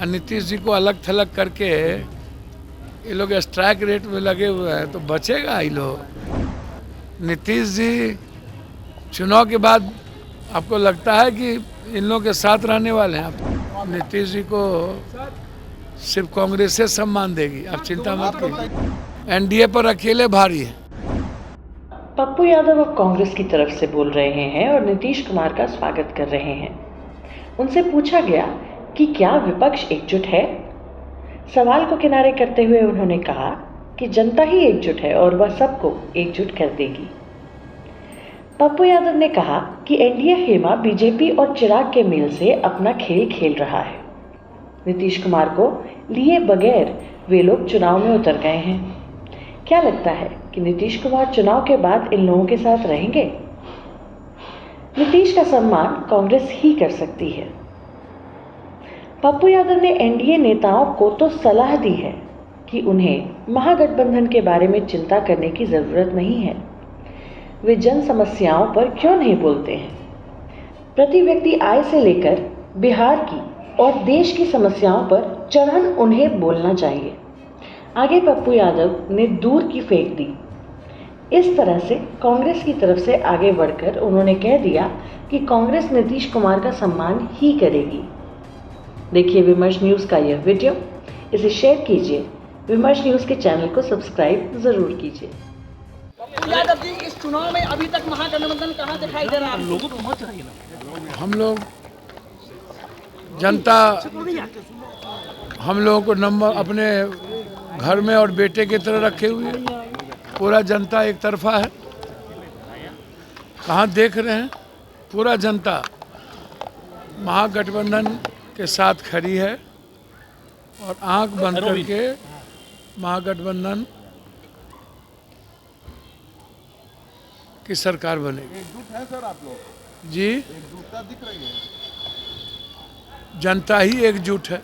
नीतीश जी को अलग थलग करके ये लोग स्ट्राइक रेट में लगे हुए हैं, तो बचेगा ये लोग। नीतीश जी चुनाव के बाद आपको लगता है कि इन लोगों के साथ रहने वाले हैं? नीतीश जी को सिर्फ कांग्रेस से सम्मान देगी, आप चिंता मत कीजिए। एनडीए पर अकेले भारी है। पप्पू यादव अब कांग्रेस की तरफ से बोल रहे हैं और नीतीश कुमार का स्वागत कर रहे हैं। उनसे पूछा गया कि क्या विपक्ष एकजुट है। सवाल को किनारे करते हुए उन्होंने कहा कि जनता ही एकजुट है और वह सबको एकजुट कर देगी। पप्पू यादव ने कहा कि एनडीए खेमा बीजेपी और चिराग के मेल से अपना खेल खेल रहा है। नीतीश कुमार को लिए बगैर वे लोग चुनाव में उतर गए हैं। क्या लगता है कि नीतीश कुमार चुनाव के बाद इन लोगों के साथ रहेंगे? नीतीश का सम्मान कांग्रेस ही कर सकती है। पप्पू यादव ने एनडीए नेताओं को तो सलाह दी है कि उन्हें महागठबंधन के बारे में चिंता करने की जरूरत नहीं है। वे जन समस्याओं पर क्यों नहीं बोलते हैं? प्रति व्यक्ति आय से लेकर बिहार की और देश की समस्याओं पर चढ़न उन्हें बोलना चाहिए। आगे पप्पू यादव ने दूर की फेंक दी। इस तरह से कांग्रेस की तरफ से आगे बढ़कर उन्होंने कह दिया कि कांग्रेस नीतीश कुमार का सम्मान ही करेगी। देखिए विमर्श न्यूज़ का यह वीडियो, इसे शेयर कीजिए। विमर्श न्यूज़ के चैनल को सब्सक्राइब जरूर कीजिए। यादव जी, इस चुनाव में अभी तक महागठबंधन कहाँ दिखाई दे रहा है? लोगों को मत चाहिए। हम लोग जनता हम लोगों को नंबर अपने घर में और बेटे की तरह रखे हुए है। पूरा जनता एक तरफा है। कहाँ देख रहे हैं? पूरा जनता महागठबंधन के साथ खड़ी है और आंख बंद करके महागठबंधन की सरकार बनेगी। एकजुट है सर आप लोग? जी, एकजुटता दिख रही है। जनता ही एकजुट है।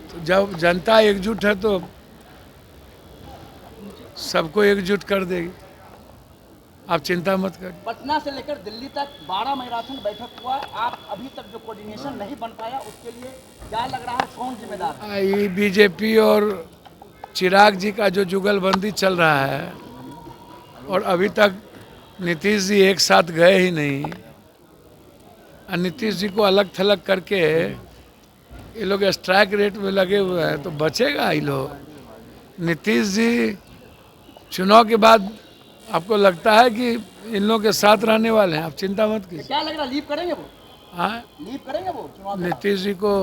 तो जब जनता एकजुट है तो सबको एकजुट कर देगी, आप चिंता मत करिए। पटना से लेकर दिल्ली तक 12 मैराथन बैठक हुआ। आप अभी तक जो कोऑर्डिनेशन नहीं बन पाया, उसके लिए क्या लग रहा है, कौन जिम्मेदार है? ये बीजेपी और चिराग जी का जो जुगलबंदी चल रहा है, और अभी तक नीतीश जी एक साथ गए ही नहीं। और नीतीश जी को अलग थलग करके ये लोग स्ट्राइक रेट में लगे हुए हैं, तो बचेगा ये लोग। नीतीश जी चुनाव के बाद आपको लगता है कि इन लोगों के साथ रहने वाले हैं, आप चिंता मत कीजिए। क्या लग रहा है, लीव करेंगे वो? हाँ, लीव करेंगे वो चुनाव में? नीतीश जी को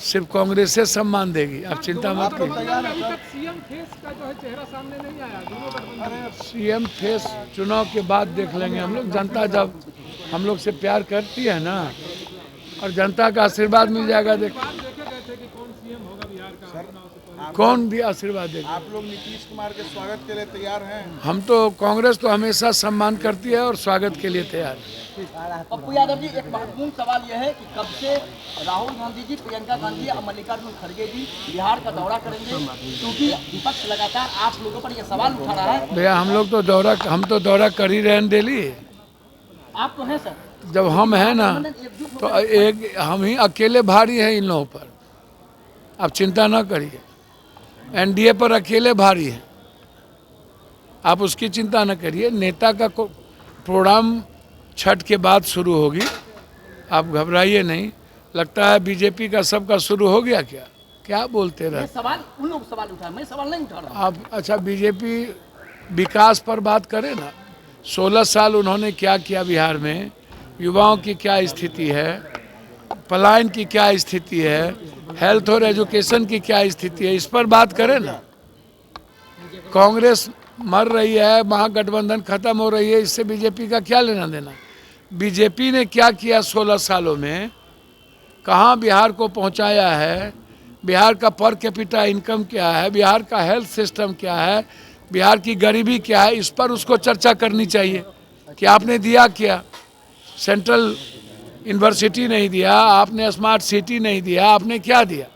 सिर्फ कांग्रेस से सम्मान देगी, आप चिंता मत कीजिए। सीएम फेस का जो है चेहरा सामने नहीं आया। दोनों गठबंधन सीएम फेस चुनाव के बाद देख लेंगे हम लोग। जनता जब हम लोग से प्यार करती है ना, और जनता का आशीर्वाद मिल जाएगा। देख देखे गए थे कि कौन सीएम होगा बिहार का, चुनाव से पहले। कौन भी आशीर्वाद देगा। आप लोग नीतीश कुमार के स्वागत के लिए तैयार हैं? हम तो कांग्रेस तो हमेशा सम्मान करती है और स्वागत के लिए तैयार है। पप्पू यादव जी, एक महत्वपूर्ण सवाल यह है कि कब से राहुल गांधी जी, प्रियंका गांधी और मल्लिकार्जुन खड़गे जी बिहार का दौरा करेंगे? क्योंकि विपक्ष लगातार आप लोगों पर यह सवाल उठा रहा है। भैया हम तो दौरा कर ही रहे हैं डेली। आप तो हैं सर। जब हम हैं ना, तो एक हम ही अकेले भारी हैं इन लोगों पर, आप चिंता ना करिए। एनडीए पर अकेले भारी है, आप उसकी चिंता न करिए। नेता का प्रोग्राम छठ के बाद शुरू होगी, आप घबराइए नहीं। लगता है बीजेपी का सबका शुरू हो गया क्या? क्या बोलते रहे? सवाल उन लोग सवाल उठा, मैं सवाल नहीं उठा रहा। आप अच्छा, बीजेपी विकास पर बात करें ना। 16 साल उन्होंने क्या किया बिहार में, युवाओं की क्या स्थिति है, पलायन की क्या स्थिति है, हेल्थ और एजुकेशन की क्या स्थिति है, इस पर बात करें ना। कांग्रेस मर रही है, महागठबंधन खत्म हो रही है, इससे बीजेपी का क्या लेना देना। बीजेपी ने क्या किया 16 सालों में, कहाँ बिहार को पहुंचाया है, बिहार का पर कैपिटा इनकम क्या है, बिहार का हेल्थ सिस्टम क्या है, बिहार की गरीबी क्या है, इस पर उसको चर्चा करनी चाहिए कि आपने दिया क्या। सेंट्रल यूनिवर्सिटी नहीं दिया आपने, स्मार्ट सिटी नहीं दिया आपने, क्या दिया?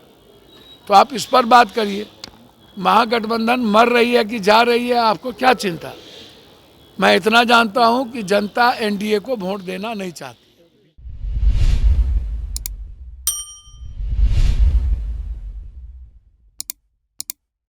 तो आप इस पर बात करिए। महागठबंधन मर रही है कि जा रही है, आपको क्या चिंता? मैं इतना जानता हूं कि जनता एनडीए को वोट देना नहीं चाहती।